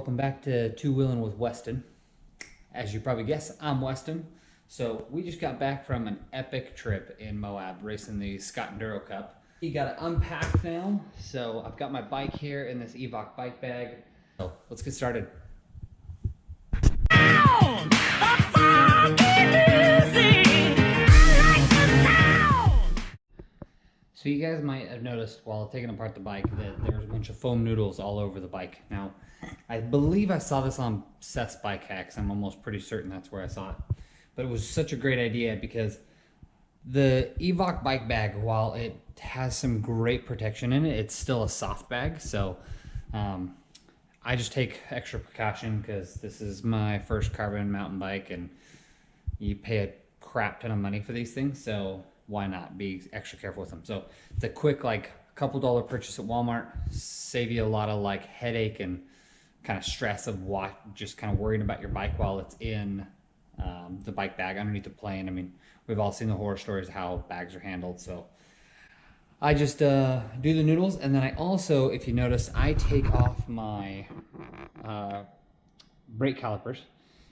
welcome back to Two Wheelin' with Weston. As you probably guess, I'm Weston. So we just got back from an epic trip in Moab racing the Scott Enduro Cup. You got to unpack now. So I've got my bike here in this Evoc Bike Bag. So let's get started. So you guys might have noticed while taking apart the bike that there's a bunch of foam noodles all over the bike. Now, I believe I saw this on Seth's Bike Hacks. I'm almost pretty certain that's where I saw it. But it was such a great idea because the Evoc Bike Bag, while it has some great protection in it, it's still a soft bag. So I just take extra precaution because this is my first carbon mountain bike and you pay a crap ton of money for these things. So why not be extra careful with them? So it's a quick, like, couple dollar purchase at Walmart, save you a lot of like headache and kind of stress of just kind of worrying about your bike while it's in the bike bag underneath the plane. I mean, we've all seen the horror stories of how bags are handled. So I just do the noodles, and then I also, if you notice, I take off my brake calipers.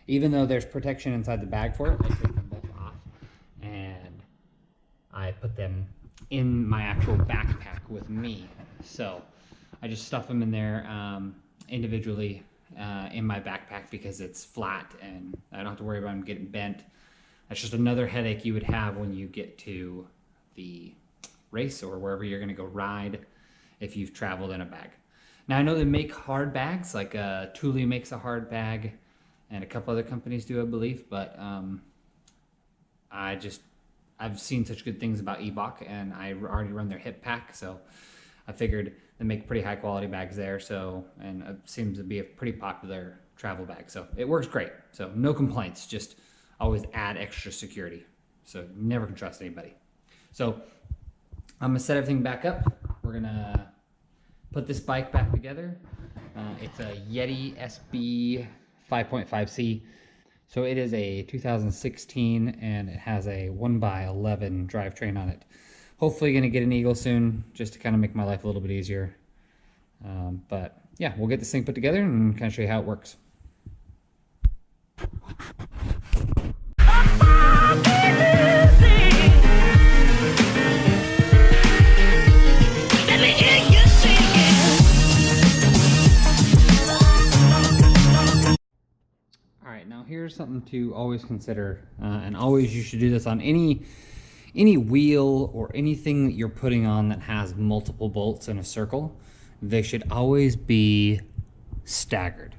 Even though there's protection inside the bag for it, I take them both off and I put them in my actual backpack with me. So I just stuff them in there individually in my backpack because it's flat and I don't have to worry about them getting bent. That's just another headache you would have when you get to the race or wherever you're going to go ride if you've traveled in a bag. Now I know they make hard bags, like Thule makes a hard bag and a couple other companies do, I believe, but I've seen such good things about Evoc, and I already run their hip pack, so I figured they make pretty high quality bags there. So, and it seems to be a pretty popular travel bag, so it works great. So no complaints, just always add extra security. So never can trust anybody. So I'm gonna set everything back up. We're gonna put this bike back together. It's a Yeti SB 5.5C. So it is a 2016 and it has a 1x11 drivetrain on it. Hopefully gonna get an Eagle soon just to kind of make my life a little bit easier. But yeah, we'll get this thing put together and kind of show you how it works. Now here's something to always consider, and always you should do this on any wheel or anything that you're putting on that has multiple bolts in a circle. They should always be staggered.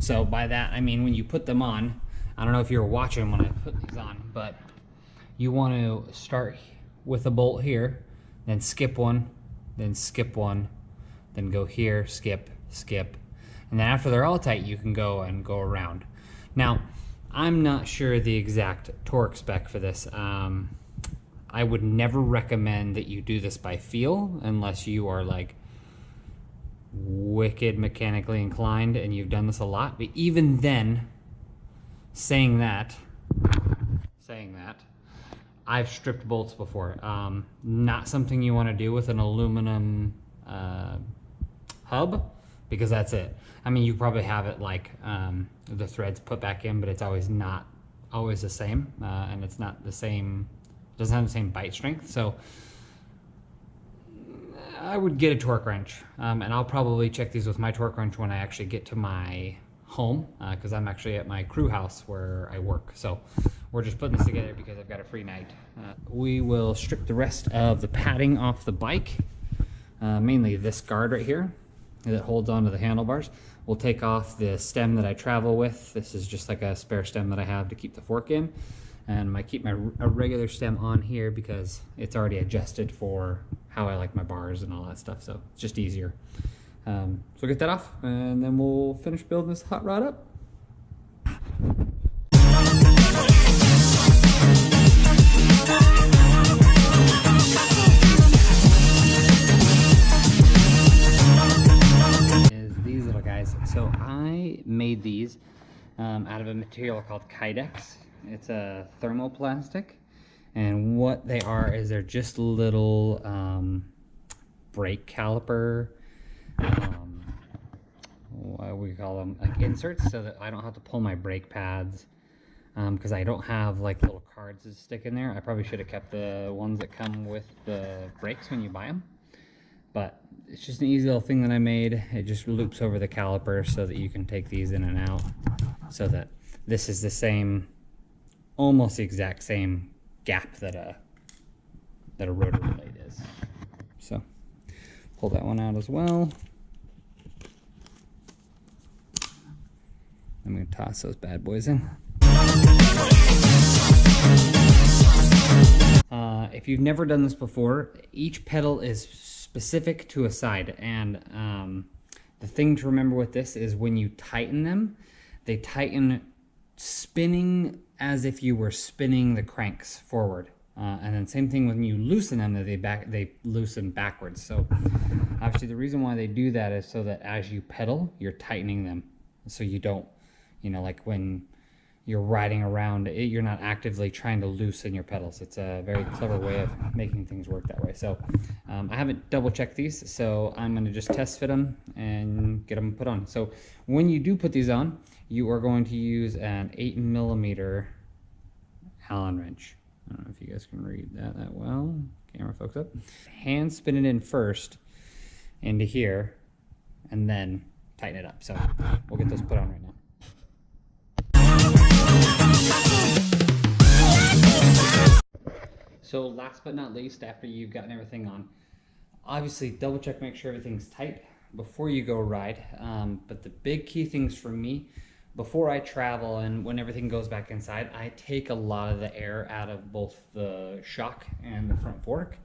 So by that I mean when you put them on, I don't know if you were watching when I put these on, but you want to start with a bolt here, then skip one, then skip one, then go here, skip, skip, and then after they're all tight you can go around. Now, I'm not sure the exact torque spec for this. I would never recommend that you do this by feel unless you are like wicked mechanically inclined and you've done this a lot. But even then, saying that, I've stripped bolts before. Not something you want to do with an aluminum hub, because that's it. I mean, you probably have it like the threads put back in, but it's always not always the same, and it's not the same, doesn't have the same bite strength. So I would get a torque wrench, and I'll probably check these with my torque wrench when I actually get to my home, because I'm actually at my crew house where I work. So we're just putting this together because I've got a free night. We will strip the rest of the padding off the bike, mainly this guard right here that holds onto the handlebars. We'll take off the stem that I travel with. This is just like a spare stem that I have to keep the fork in. And I keep a regular stem on here because it's already adjusted for how I like my bars and all that stuff. So it's just easier. So we'll get that off and then we'll finish building this hot rod up. So I made these out of a material called Kydex. It's a thermoplastic, and what they are is they're just little brake caliper what we call them, like inserts, so that I don't have to pull my brake pads, because I don't have like little cards to stick in there. I probably should have kept the ones that come with the brakes when you buy them, but it's just an easy little thing that I made. It just loops over the caliper so that you can take these in and out, so that this is the same, almost the exact same gap that a rotary blade is. So pull that one out as well. I'm going to toss those bad boys in. If you've never done this before, each pedal is specific to a side, and the thing to remember with this is when you tighten them, they tighten spinning as if you were spinning the cranks forward. And then same thing when you loosen them, that they loosen backwards. So obviously the reason why they do that is so that as you pedal, you're tightening them, so you don't, you know, like when you're riding around, you're not actively trying to loosen your pedals. It's a very clever way of making things work that way. So I haven't double checked these, so I'm going to just test fit them and get them put on. So when you do put these on, you are going to use an 8mm Allen wrench. I don't know if you guys can read that well. Camera focus up. Hand spin it in first into here, and then tighten it up. So we'll get those put on right now. So last but not least, after you've gotten everything on, obviously double check, make sure everything's tight before you go ride. But the big key things for me, before I travel and when everything goes back inside, I take a lot of the air out of both the shock and the front fork.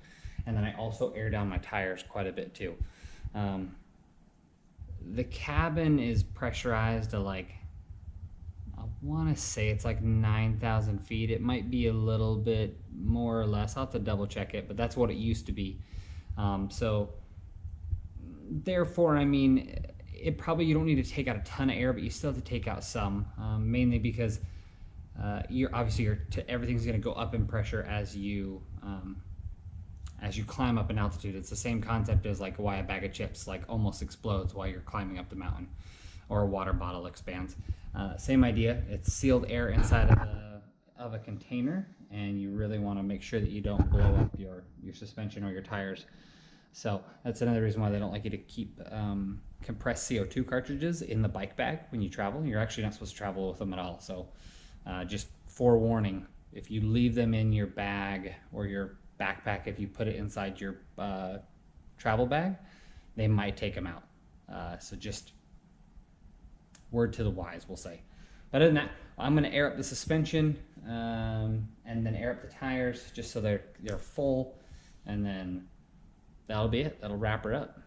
And then I also air down my tires quite a bit too. The cabin is pressurized to like, I want to say it's like 9,000 feet. It might be a little bit more or less. I'll have to double check it, but that's what it used to be. So therefore, I mean, it probably, you don't need to take out a ton of air, but you still have to take out some, mainly because everything's going to go up in pressure as you climb up in altitude. It's the same concept as like why a bag of chips like almost explodes while you're climbing up the mountain, or a water bottle expands. Same idea. It's sealed air inside of a container, and you really want to make sure that you don't blow up your suspension or your tires. So that's another reason why they don't like you to keep compressed CO2 cartridges in the bike bag when you travel. You're actually not supposed to travel with them at all. So just forewarning, if you leave them in your bag or your backpack, if you put it inside your travel bag, they might take them out. So just word to the wise, we'll say. But other than that, I'm going to air up the suspension and then air up the tires just so they're full, and then that'll be it. That'll wrap her up.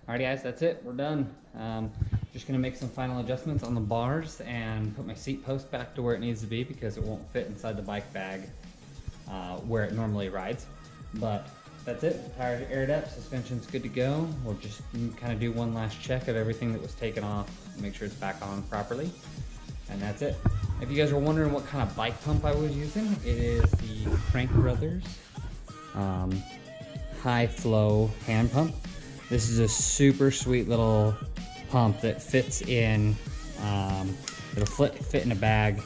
Alrighty guys, that's it. We're done. Just gonna make some final adjustments on the bars and put my seat post back to where it needs to be, because it won't fit inside the bike bag where it normally rides. But that's it. The tires are aired up, suspension's good to go. We'll just kind of do one last check of everything that was taken off, make sure it's back on properly, and that's it. If you guys were wondering what kind of bike pump I was using, it is the Crank Brothers high flow hand pump. This is a super sweet little pump that fits in, it'll fit in a bag.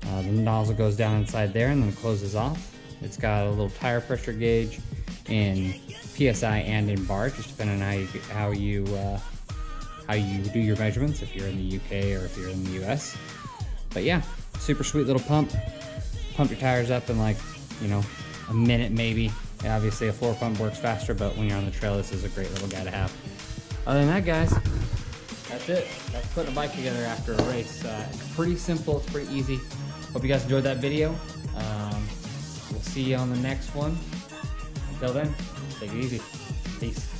The nozzle goes down inside there and then closes off. It's got a little tire pressure gauge in PSI and in bar, just depending on how you do your measurements, if you're in the UK or if you're in the US. But yeah, super sweet little pump. Pump your tires up in like, you know, a minute maybe. Obviously a floor pump works faster, but when you're on the trail, this is a great little guy to have. Other than that, guys, that's it. That's putting a bike together after a race. It's pretty simple, it's pretty easy. Hope you guys enjoyed that video. We'll see you on the next one. Until then, take it easy. Peace.